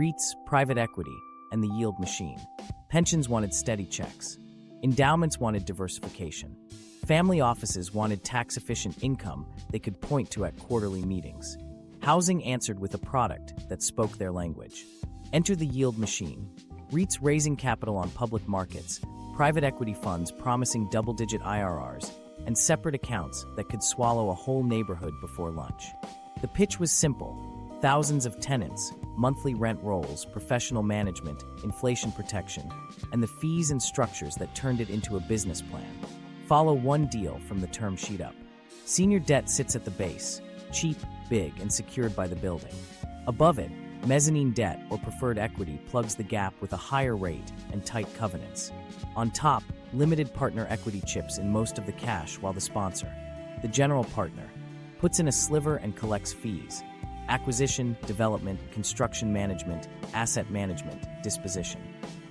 REITs, private equity, and the yield machine. Pensions wanted steady checks. Endowments wanted diversification. Family offices wanted tax-efficient income they could point to at quarterly meetings. Housing answered with a product that spoke their language. Enter the yield machine. REITs raising capital on public markets, private equity funds promising double-digit IRRs, and separate accounts that could swallow a whole neighborhood before lunch. The pitch was simple. Thousands of tenants, monthly rent rolls, professional management, inflation protection, and the fees and structures that turned it into a business plan. Follow one deal from the term sheet up. Senior debt sits at the base, cheap, big, and secured by the building. Above it, mezzanine debt or preferred equity plugs the gap with a higher rate and tight covenants. On top, limited partner equity chips in most of the cash, while the sponsor, the general partner, puts in a sliver and collects fees: acquisition, development, construction management, asset management, disposition.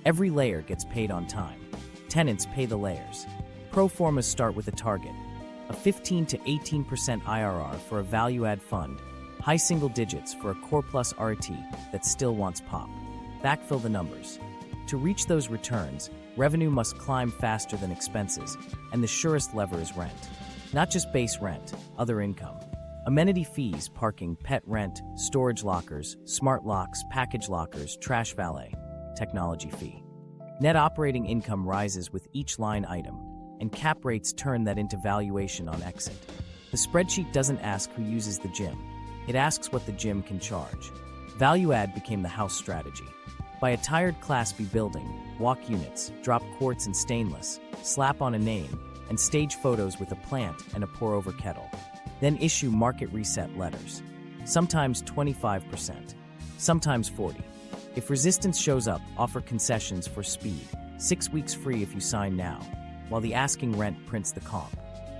Every layer gets paid on time. Tenants pay the layers. Pro formas start with a target: a 15 to 18% IRR for a value-add fund, high single digits for a core plus REIT that still wants pop. Backfill the numbers. To reach those returns, revenue must climb faster than expenses, and the surest lever is rent. Not just base rent, other income. Amenity fees, parking, pet rent, storage lockers, smart locks, package lockers, trash valet, technology fee. Net operating income rises with each line item, and cap rates turn that into valuation on exit. The spreadsheet doesn't ask who uses the gym. It asks what the gym can charge. Value add became the house strategy. Buy a tired Class B building, walk units, drop quartz and stainless, slap on a name, and stage photos with a plant and a pour-over kettle. Then issue market reset letters. Sometimes 25%, sometimes 40%. If resistance shows up, offer concessions for speed. 6 weeks free if you sign now, while the asking rent prints the comp.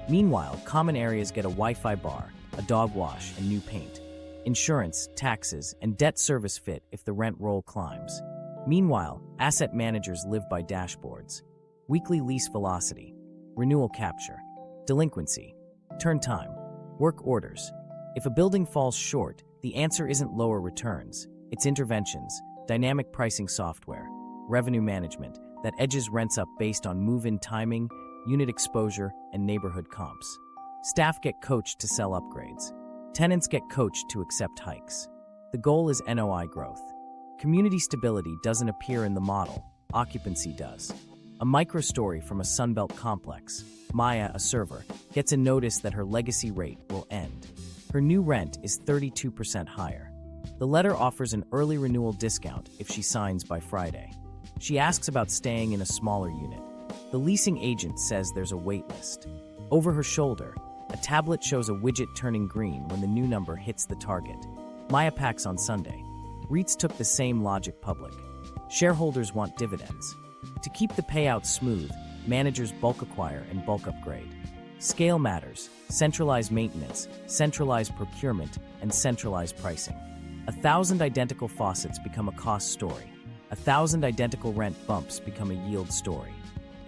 Meanwhile, common areas get a Wi-Fi bar, a dog wash, and new paint. Insurance, taxes, and debt service fit if the rent roll climbs. Meanwhile, asset managers live by dashboards. Weekly lease velocity, renewal capture, delinquency, turn time, work orders. If a building falls short, the answer isn't lower returns, it's interventions, dynamic pricing software, revenue management that edges rents up based on move-in timing, unit exposure, and neighborhood comps. Staff get coached to sell upgrades. Tenants get coached to accept hikes. The goal is NOI growth. Community stability doesn't appear in the model, occupancy does. A micro-story from a Sunbelt complex. Maya, a server, gets a notice that her legacy rate will end. Her new rent is 32% higher. The letter offers an early renewal discount if she signs by Friday. She asks about staying in a smaller unit. The leasing agent says there's a wait list. Over her shoulder, a tablet shows a widget turning green when the new number hits the target. Maya packs on Sunday. REITs took the same logic public. Shareholders want dividends. To keep the payout smooth, managers bulk acquire and bulk upgrade. Scale matters: centralized maintenance, centralized procurement, and centralized pricing. 1,000 identical faucets become a cost story. 1,000 identical rent bumps become a yield story.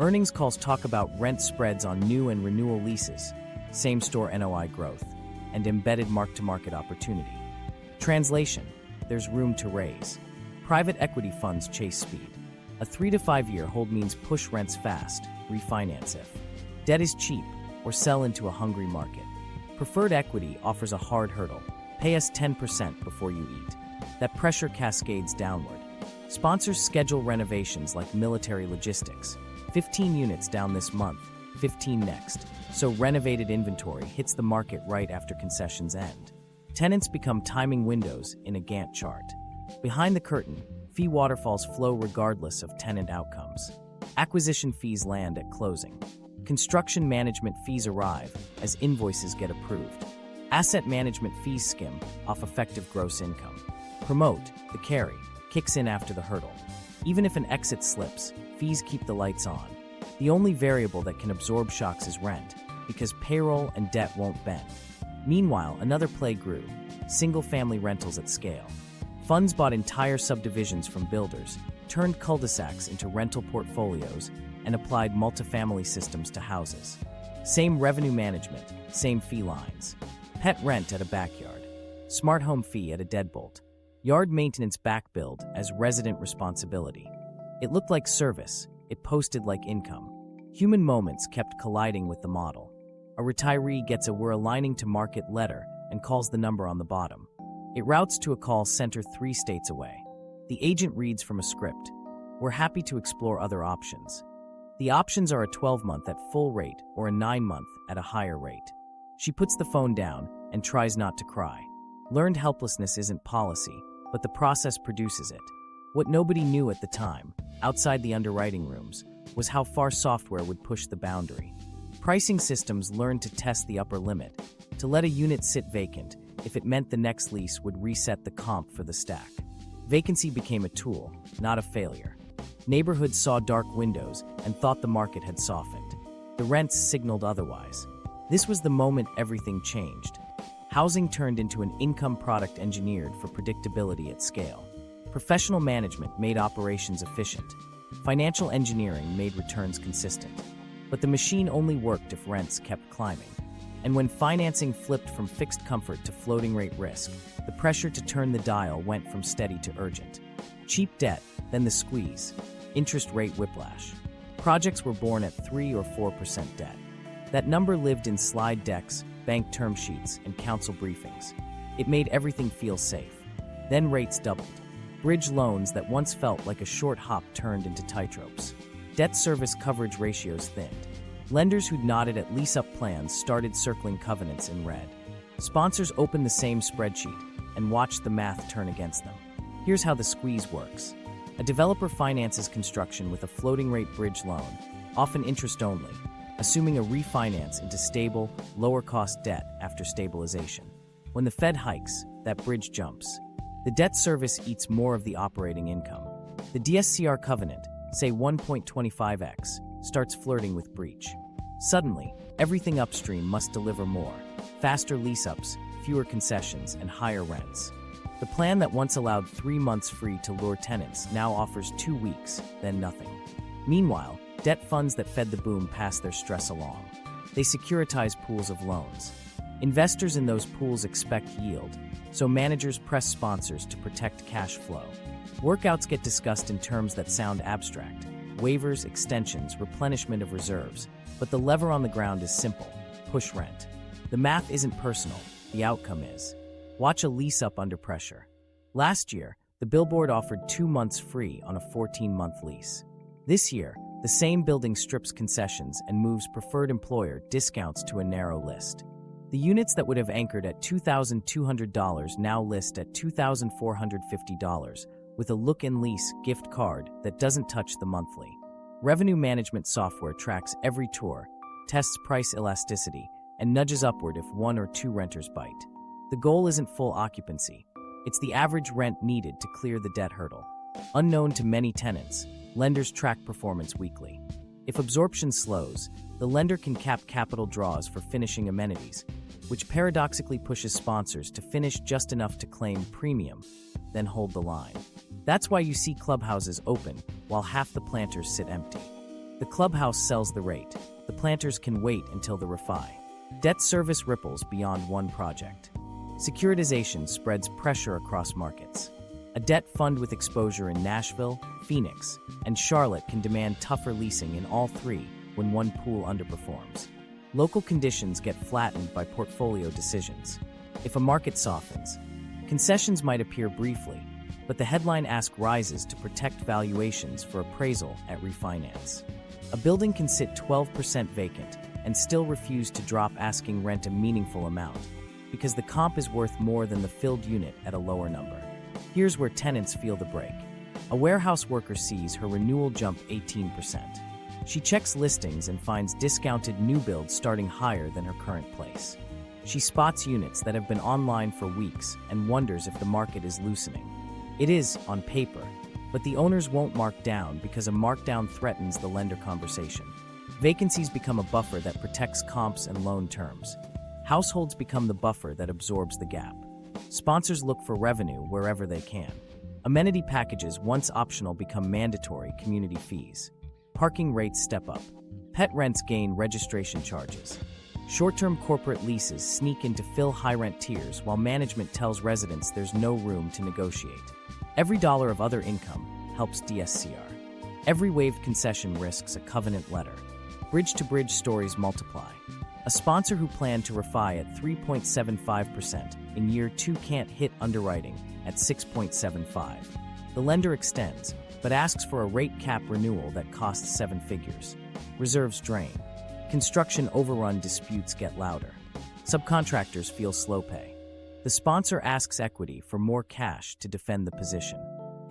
Earnings calls talk about rent spreads on new and renewal leases, same-store NOI growth, and embedded mark-to-market opportunity. Translation: there's room to raise. Private equity funds chase speed. A 3 to 5 year hold means push rents fast, refinance if debt is cheap, or sell into a hungry market. Preferred equity offers a hard hurdle: pay us 10% before you eat. That pressure cascades downward. Sponsors schedule renovations like military logistics. 15 units down this month, 15 next. So renovated inventory hits the market right after concessions end. Tenants become timing windows in a Gantt chart. Behind the curtain, fee waterfalls flow regardless of tenant outcomes. Acquisition fees land at closing. Construction management fees arrive as invoices get approved. Asset management fees skim off effective gross income. Promote, the carry, kicks in after the hurdle. Even if an exit slips, fees keep the lights on. The only variable that can absorb shocks is rent, because payroll and debt won't bend. Meanwhile, another play grew: single-family rentals at scale. Funds bought entire subdivisions from builders, turned cul-de-sacs into rental portfolios, and applied multifamily systems to houses. Same revenue management, same fee lines. Pet rent at a backyard. Smart home fee at a deadbolt. Yard maintenance back-billed as resident responsibility. It looked like service, it posted like income. Human moments kept colliding with the model. A retiree gets a "we're aligning to market" letter and calls the number on the bottom. It routes to a call center 3 states away. The agent reads from a script. "We're happy to explore other options." The options are a 12-month at full rate or a 9-month at a higher rate. She puts the phone down and tries not to cry. Learned helplessness isn't policy, but the process produces it. What nobody knew at the time, outside the underwriting rooms, was how far software would push the boundary. Pricing systems learned to test the upper limit, to let a unit sit vacant if it meant the next lease would reset the comp for the stack. Vacancy became a tool, not a failure. Neighborhoods saw dark windows and thought the market had softened. The rents signaled otherwise. This was the moment everything changed. Housing turned into an income product engineered for predictability at scale. Professional management made operations efficient. Financial engineering made returns consistent. But the machine only worked if rents kept climbing. And when financing flipped from fixed comfort to floating rate risk, the pressure to turn the dial went from steady to urgent. Cheap debt, then the squeeze. Interest rate whiplash. Projects were born at 3 or 4% debt. That number lived in slide decks, bank term sheets, and council briefings. It made everything feel safe. Then rates doubled. Bridge loans that once felt like a short hop turned into tightropes. Debt service coverage ratios thinned. Lenders who'd nodded at lease-up plans started circling covenants in red. Sponsors opened the same spreadsheet and watched the math turn against them. Here's how the squeeze works. A developer finances construction with a floating-rate bridge loan, often interest-only, assuming a refinance into stable, lower-cost debt after stabilization. When the Fed hikes, that bridge jumps. The debt service eats more of the operating income. The DSCR covenant, say 1.25x, starts flirting with breach. Suddenly, everything upstream must deliver more: faster lease-ups, fewer concessions, and higher rents. The plan that once allowed 3 months free to lure tenants now offers 2 weeks, then nothing. Meanwhile, debt funds that fed the boom pass their stress along. They securitize pools of loans. Investors in those pools expect yield, so managers press sponsors to protect cash flow. Workouts get discussed in terms that sound abstract: waivers, extensions, replenishment of reserves. But the lever on the ground is simple: push rent. The math isn't personal, the outcome is. Watch a lease up under pressure. Last year, the billboard offered 2 months free on a 14-month lease. This year, the same building strips concessions and moves preferred employer discounts to a narrow list. The units that would have anchored at $2,200 now list at $2,450, with a look-in lease gift card that doesn't touch the monthly. Revenue management software tracks every tour, tests price elasticity, and nudges upward if 1 or 2 renters bite. The goal isn't full occupancy. It's the average rent needed to clear the debt hurdle. Unknown to many tenants, lenders track performance weekly. If absorption slows, the lender can cap capital draws for finishing amenities, which paradoxically pushes sponsors to finish just enough to claim premium, then hold the line. That's why you see clubhouses open while half the planters sit empty. The clubhouse sells the rate. The planters can wait until the refi. Debt service ripples beyond one project. Securitization spreads pressure across markets. A debt fund with exposure in Nashville, Phoenix, and Charlotte can demand tougher leasing in all 3 when one pool underperforms. Local conditions get flattened by portfolio decisions. If a market softens, concessions might appear briefly, but the headline ask rises to protect valuations for appraisal at refinance. A building can sit 12% vacant and still refuse to drop asking rent a meaningful amount, because the comp is worth more than the filled unit at a lower number. Here's where tenants feel the break. A warehouse worker sees her renewal jump 18%. She checks listings and finds discounted new builds starting higher than her current place. She spots units that have been online for weeks and wonders if the market is loosening. It is, on paper, but the owners won't mark down because a markdown threatens the lender conversation. Vacancies become a buffer that protects comps and loan terms. Households become the buffer that absorbs the gap. Sponsors look for revenue wherever they can. Amenity packages, once optional, become mandatory community fees. Parking rates step up. Pet rents gain registration charges. Short-term corporate leases sneak in to fill high-rent tiers while management tells residents there's no room to negotiate. Every dollar of other income helps DSCR. Every waived concession risks a covenant letter. Bridge-to-bridge stories multiply. A sponsor who planned to refi at 3.75% in year 2 can't hit underwriting at 6.75. The lender extends, but asks for a rate cap renewal that costs 7 figures. Reserves drain. Construction overrun disputes get louder. Subcontractors feel slow pay. The sponsor asks equity for more cash to defend the position.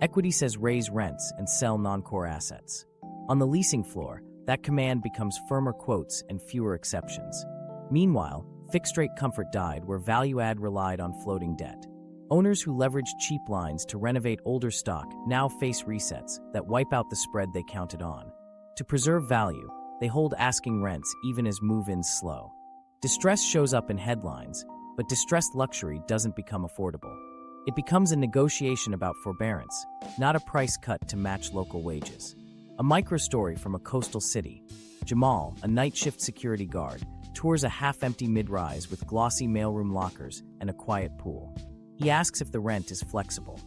Equity says raise rents and sell non-core assets. On the leasing floor, that command becomes firmer quotes and fewer exceptions. Meanwhile, fixed-rate comfort died where value-add relied on floating debt. Owners who leveraged cheap lines to renovate older stock now face resets that wipe out the spread they counted on. To preserve value, they hold asking rents even as move-ins slow. Distress shows up in headlines, but distressed luxury doesn't become affordable. It becomes a negotiation about forbearance, not a price cut to match local wages. A micro-story from a coastal city. Jamal, a night shift security guard, tours a half-empty mid-rise with glossy mailroom lockers and a quiet pool. He asks if the rent is flexible.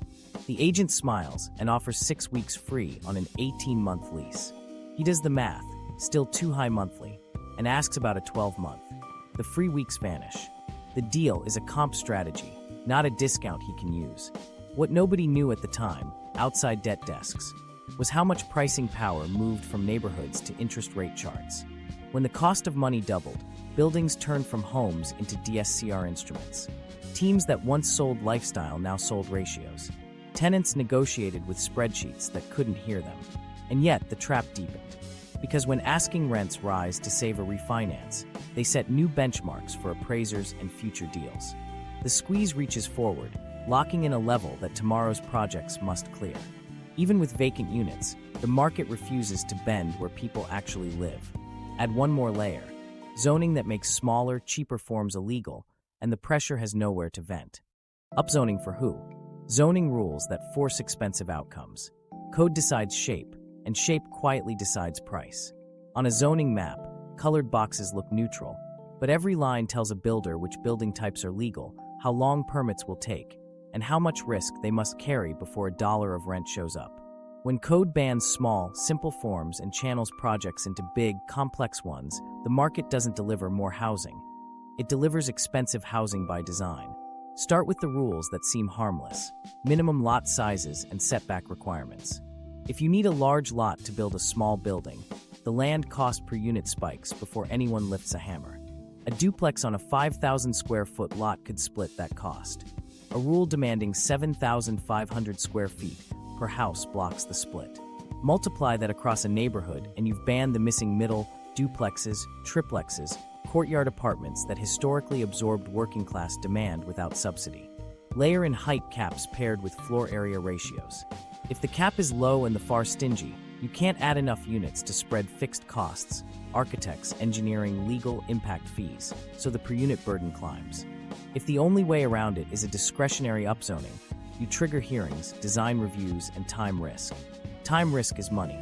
The agent smiles and offers 6 weeks free on an 18-month lease. He does the math, still too high monthly, and asks about a 12-month. The free weeks vanish. The deal is a comp strategy, not a discount he can use. What nobody knew at the time, outside debt desks, was how much pricing power moved from neighborhoods to interest rate charts. When the cost of money doubled, buildings turned from homes into DSCR instruments. Teams that once sold lifestyle now sold ratios. Tenants negotiated with spreadsheets that couldn't hear them. And yet the trap deepened. Because when asking rents rise to save a refinance, they set new benchmarks for appraisers and future deals. The squeeze reaches forward, locking in a level that tomorrow's projects must clear. Even with vacant units, the market refuses to bend where people actually live. Add one more layer: zoning that makes smaller, cheaper forms illegal, and the pressure has nowhere to vent. Upzoning for who? Zoning rules that force expensive outcomes. Code decides shape, and shape quietly decides price. On a zoning map, colored boxes look neutral, but every line tells a builder which building types are legal, how long permits will take, and how much risk they must carry before a dollar of rent shows up. When code bans small, simple forms and channels projects into big, complex ones, the market doesn't deliver more housing. It delivers expensive housing by design. Start with the rules that seem harmless: minimum lot sizes and setback requirements. If you need a large lot to build a small building, the land cost per unit spikes before anyone lifts a hammer. A duplex on a 5,000 square foot lot could split that cost. A rule demanding 7,500 square feet per house blocks the split. Multiply that across a neighborhood and you've banned the missing middle, duplexes, triplexes, courtyard apartments that historically absorbed working-class demand without subsidy. Layer in height caps paired with floor area ratios. If the cap is low and the FAR stingy, you can't add enough units to spread fixed costs, architects, engineering, legal, impact fees, so the per-unit burden climbs. If the only way around it is a discretionary upzoning, you trigger hearings, design reviews, and time risk. Time risk is money.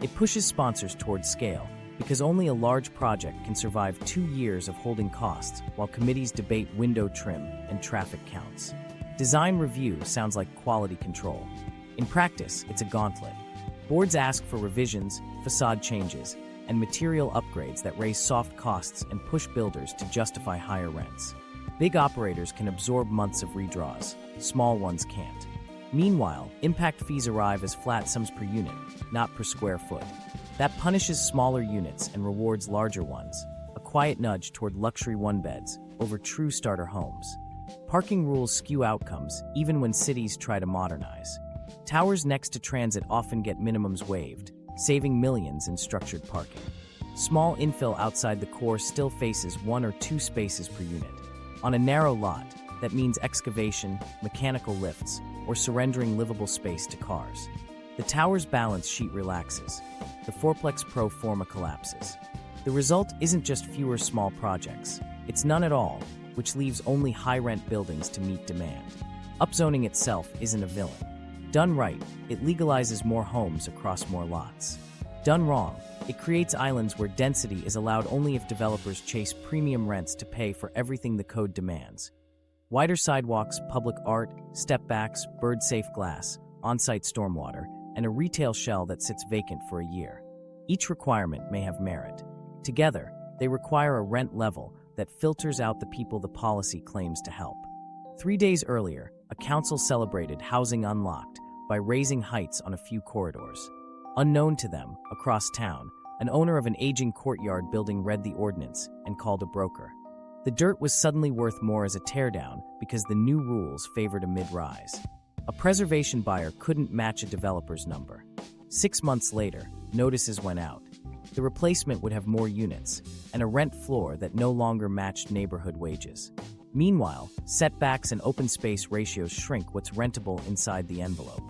It pushes sponsors towards scale, because only a large project can survive 2 years of holding costs while committees debate window trim and traffic counts. Design review sounds like quality control. In practice, it's a gauntlet. Boards ask for revisions, facade changes, and material upgrades that raise soft costs and push builders to justify higher rents. Big operators can absorb months of redraws, small ones can't. Meanwhile, impact fees arrive as flat sums per unit, not per square foot. That punishes smaller units and rewards larger ones, a quiet nudge toward luxury one-beds over true starter homes. Parking rules skew outcomes even when cities try to modernize. Towers next to transit often get minimums waived, saving millions in structured parking. Small infill outside the core still faces 1 or 2 spaces per unit. On a narrow lot, that means excavation, mechanical lifts, or surrendering livable space to cars. The tower's balance sheet relaxes. The fourplex pro forma collapses. The result isn't just fewer small projects. It's none at all, which leaves only high-rent buildings to meet demand. Upzoning itself isn't a villain. Done right, it legalizes more homes across more lots. Done wrong, it creates islands where density is allowed only if developers chase premium rents to pay for everything the code demands. Wider sidewalks, public art, step-backs, bird-safe glass, on-site stormwater, and a retail shell that sits vacant for a year. Each requirement may have merit. Together, they require a rent level that filters out the people the policy claims to help. 3 days earlier, a council celebrated housing unlocked by raising heights on a few corridors. Unknown to them, across town, an owner of an aging courtyard building read the ordinance and called a broker. The dirt was suddenly worth more as a teardown because the new rules favored a mid-rise. A preservation buyer couldn't match a developer's number. 6 months later, notices went out. The replacement would have more units, and a rent floor that no longer matched neighborhood wages. Meanwhile, setbacks and open space ratios shrink what's rentable inside the envelope.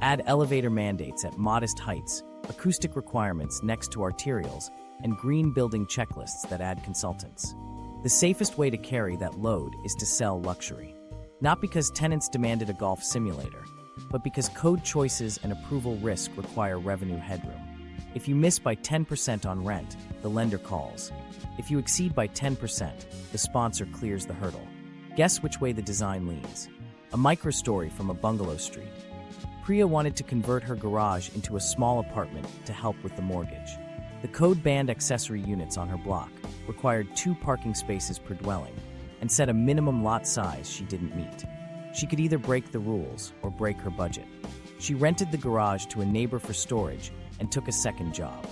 Add elevator mandates at modest heights, acoustic requirements next to arterials, and green building checklists that add consultants. The safest way to carry that load is to sell luxury. Not because tenants demanded a golf simulator, but because code choices and approval risk require revenue headroom. If you miss by 10% on rent, the lender calls. If you exceed by 10%, the sponsor clears the hurdle. Guess which way the design leans. A micro-story from a bungalow street. Priya wanted to convert her garage into a small apartment to help with the mortgage. The code banned accessory units on her block, required 2 parking spaces per dwelling, and set a minimum lot size she didn't meet. She could either break the rules or break her budget. She rented the garage to a neighbor for storage and took a second job.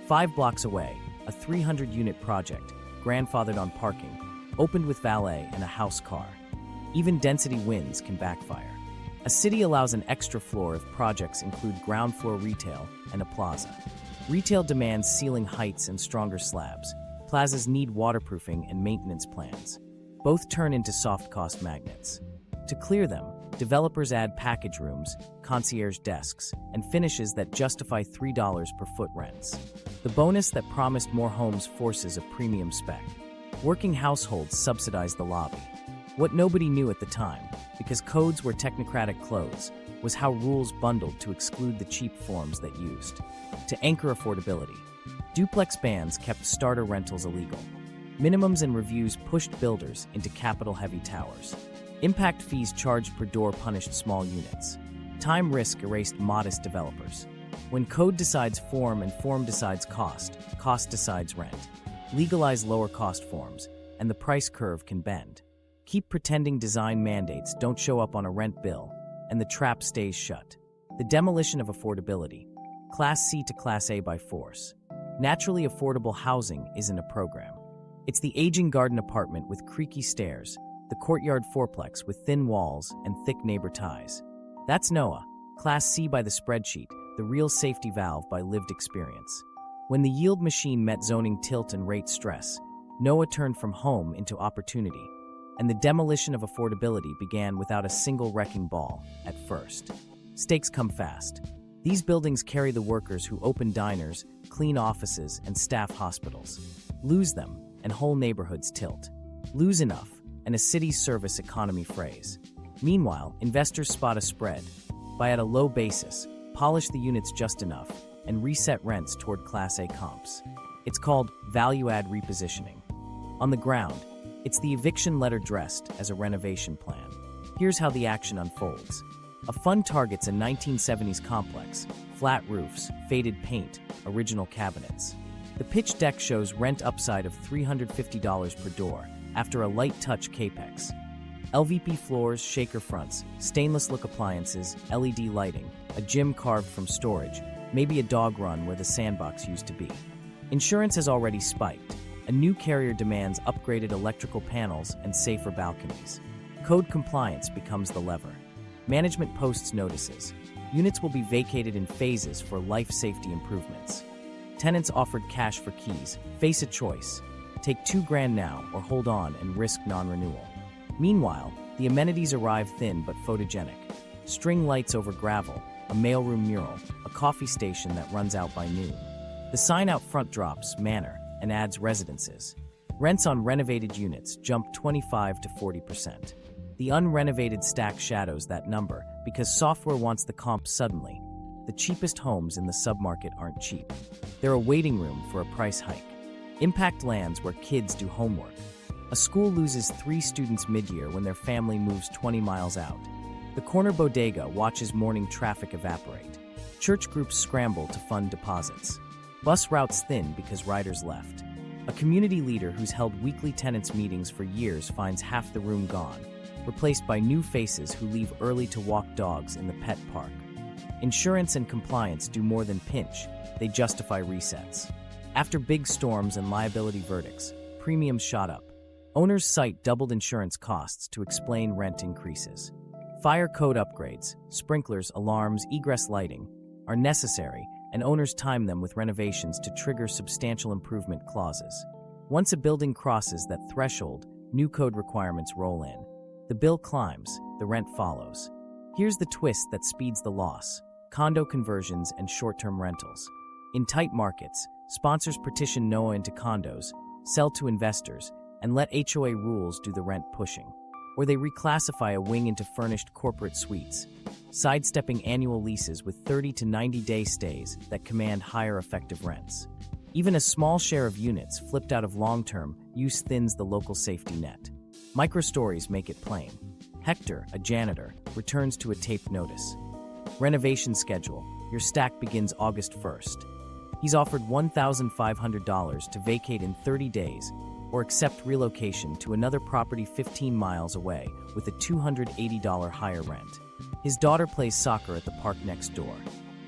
5 blocks away, a 300-unit project, grandfathered on parking, opened with valet and a house car. Even density wins can backfire. A city allows an extra floor if projects include ground floor retail and a plaza. Retail demands ceiling heights and stronger slabs. Plazas need waterproofing and maintenance plans. Both turn into soft cost magnets. To clear them, developers add package rooms, concierge desks, and finishes that justify $3 per foot rents. The bonus that promised more homes forces a premium spec. Working households subsidize the lobby. What nobody knew at the time, because codes were technocratic clothes, was how rules bundled to exclude the cheap forms that used. To anchor affordability, duplex bans kept starter rentals illegal. Minimums and reviews pushed builders into capital-heavy towers. Impact fees charged per door punished small units. Time risk erased modest developers. When code decides form and form decides cost decides rent. Legalize lower-cost forms, and the price curve can bend. Keep pretending design mandates don't show up on a rent bill, and the trap stays shut. The demolition of affordability. Class C to Class A by force. Naturally affordable housing isn't a program. It's the aging garden apartment with creaky stairs, the courtyard fourplex with thin walls and thick neighbor ties. That's NOAA, Class C by the spreadsheet, the real safety valve by lived experience. When the yield machine met zoning tilt and rate stress, NOAA turned from home into opportunity, and the demolition of affordability began without a single wrecking ball at first. Stakes come fast. These buildings carry the workers who open diners, clean offices, and staff hospitals. Lose them, and whole neighborhoods tilt. Lose enough, and a city's service economy frays. Meanwhile, investors spot a spread, buy at a low basis, polish the units just enough, and reset rents toward Class A comps. It's called value-add repositioning. On the ground, it's the eviction letter dressed as a renovation plan. Here's how the action unfolds. A fund targets a 1970s complex, flat roofs, faded paint, original cabinets. The pitch deck shows rent upside of $350 per door after a light touch capex. LVP floors, shaker fronts, stainless look appliances, LED lighting, a gym carved from storage, maybe a dog run where the sandbox used to be. Insurance has already spiked. A new carrier demands upgraded electrical panels and safer balconies. Code compliance becomes the lever. Management posts notices. Units will be vacated in phases for life safety improvements. Tenants offered cash for keys. Face a choice. Take $2,000 now or hold on and risk non-renewal. Meanwhile, the amenities arrive thin but photogenic. String lights over gravel, a mailroom mural, a coffee station that runs out by noon. The sign out front drops manor and adds residences. Rents on renovated units jump 25 to 40%. The unrenovated stack shadows that number because software wants the comp suddenly. The the cheapest homes in the submarket aren't cheap. They're a waiting room for a price hike. Impact lands where kids do homework. A school loses 3 students mid-year when their family moves 20 miles out. The corner bodega watches morning traffic evaporate. Church groups scramble to fund deposits. Bus routes thin because riders left. A community leader who's held weekly tenants meetings for years finds half the room gone, replaced by new faces who leave early to walk dogs in the pet park. Insurance and compliance do more than pinch, they justify resets. After big storms and liability verdicts, premiums shot up. Owners cite doubled insurance costs to explain rent increases. Fire code upgrades, sprinklers, alarms, egress lighting are necessary, and owners time them with renovations to trigger substantial improvement clauses. Once a building crosses that threshold, new code requirements roll in. The bill climbs, the rent follows. Here's the twist that speeds the loss: condo conversions and short-term rentals. In tight markets, sponsors petition NOAA into condos, sell to investors, and let HOA rules do the rent pushing. Or they reclassify a wing into furnished corporate suites, sidestepping annual leases with 30 to 90-day stays that command higher effective rents. Even a small share of units flipped out of long-term use thins the local safety net. Microstories make it plain. Hector, a janitor, returns to a taped notice. Renovation schedule. Your stack begins August 1st. He's offered $1,500 to vacate in 30 days or accept relocation to another property 15 miles away with a $280 higher rent. His daughter plays soccer at the park next door.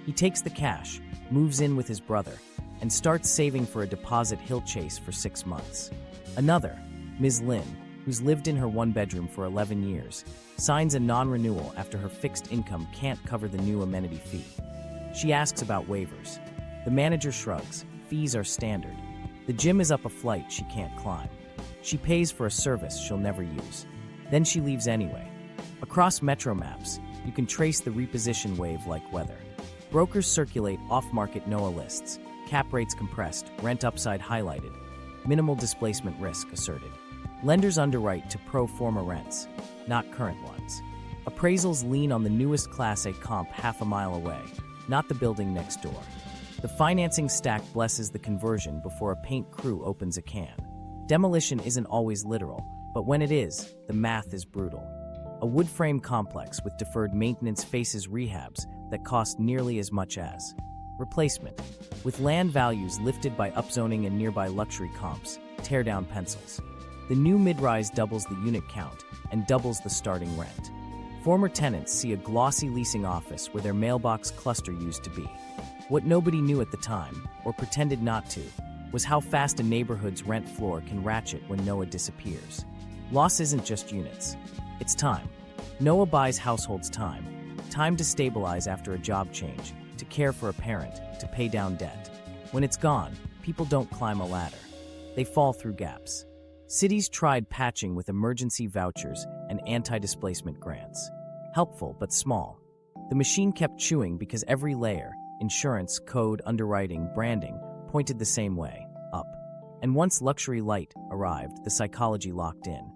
He takes the cash, moves in with his brother, and starts saving for a deposit he'll chase for 6 months. Another, Ms. Lynn, who's lived in her one-bedroom for 11 years, signs a non-renewal after her fixed income can't cover the new amenity fee. She asks about waivers. The manager shrugs. Fees are standard. The gym is up a flight she can't climb. She pays for a service she'll never use. Then she leaves anyway. Across metro maps, you can trace the reposition wave like weather. Brokers circulate off-market NOAA lists, cap rates compressed, rent upside highlighted, minimal displacement risk asserted. Lenders underwrite to pro forma rents, not current ones. Appraisals lean on the newest Class A comp half a mile away, not the building next door. The financing stack blesses the conversion before a paint crew opens a can. Demolition isn't always literal, but when it is, the math is brutal. A wood frame complex with deferred maintenance faces rehabs that cost nearly as much as replacement. With land values lifted by upzoning and nearby luxury comps, tear down pencils. The new mid-rise doubles the unit count and doubles the starting rent. Former tenants see a glossy leasing office where their mailbox cluster used to be. What nobody knew at the time, or pretended not to, was how fast a neighborhood's rent floor can ratchet when NOAA disappears. Loss isn't just units. It's time. NOAA buys households time. Time to stabilize after a job change, to care for a parent, to pay down debt. When it's gone, people don't climb a ladder. They fall through gaps. Cities tried patching with emergency vouchers and anti-displacement grants. Helpful, but small. The machine kept chewing because every layer, insurance, code, underwriting, branding, pointed the same way, up. And once luxury light arrived, the psychology locked in.